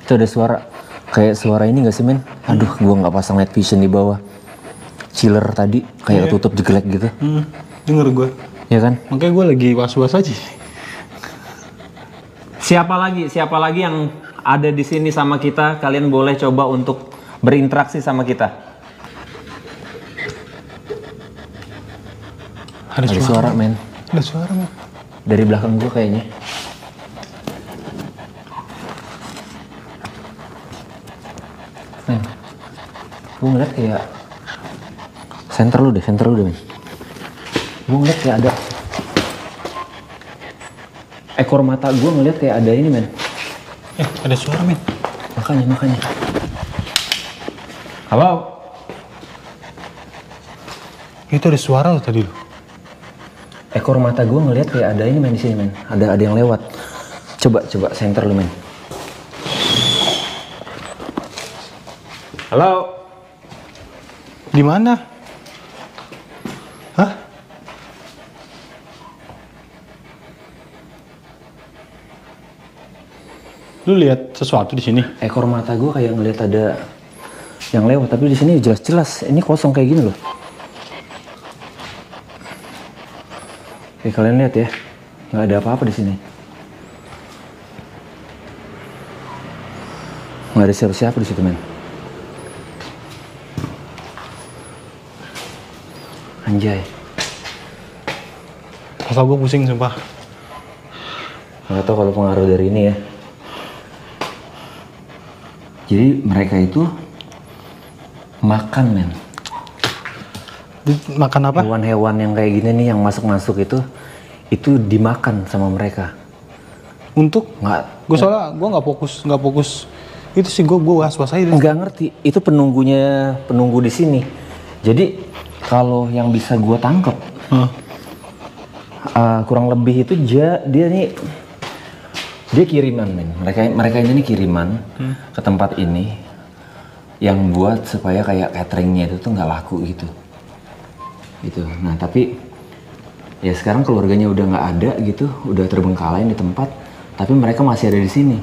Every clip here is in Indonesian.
Itu ada suara. Kayak suara ini gak sih men? Aduh, gua nggak pasang night vision di bawah. Chiller tadi kayak tutup jeglek gitu. Denger gue. Ya kan? Makanya gue lagi was-was aja. Siapa lagi yang ada di sini sama kita? Kalian boleh coba untuk berinteraksi sama kita. Ada suara men. Ada suara men. Dari belakang gua kayaknya. Men, gue ngeliat kayak center lu deh men. Gue ngeliat kayak ada ekor mata gue ngeliat kayak ada ini men. Ada suara men. Makanya. Halo? Itu ada suara lo tadi lo. Ekor mata gue ngeliat kayak ada ini men di sini men. Ada yang lewat. Coba center lu men. Halo? Di mana? Hah? Lu lihat sesuatu di sini? Ekor mata gue kayak ngeliat ada yang lewat, tapi di sini jelas-jelas ini kosong kayak gini loh. Oke, kalian lihat ya, nggak ada apa-apa di sini. Nggak ada siapa-siapa di situ men. Anjay. Kepala gue pusing sumpah. Nggak tahu kalau pengaruh dari ini ya. Jadi mereka itu makan men. Makan apa? Hewan-hewan yang kayak gini nih yang masuk-masuk itu dimakan sama mereka. Untuk? Nggak. Gue soalnya gue nggak fokus. Itu sih gue was-was aja. Nggak ngerti. Itu penunggu di sini. Jadi kalau yang bisa gue tangkep, kurang lebih itu dia kiriman men. Mereka ini kiriman ke tempat ini yang buat supaya kayak cateringnya itu tuh nggak laku gitu. Nah tapi ya sekarang keluarganya udah nggak ada gitu, udah terbengkalai di tempat, tapi mereka masih ada di sini.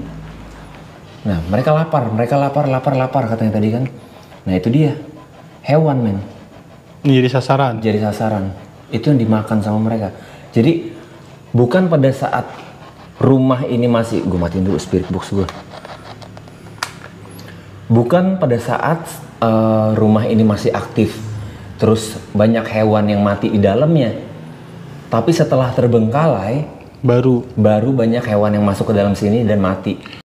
Nah mereka lapar katanya tadi kan. Nah itu dia hewan men. Jadi sasaran. Itu yang dimakan sama mereka. Jadi bukan pada saat rumah ini masih, gue matiin dulu spirit box gue. Bukan pada saat rumah ini masih aktif, terus banyak hewan yang mati di dalamnya. Tapi setelah terbengkalai, baru banyak hewan yang masuk ke dalam sini dan mati.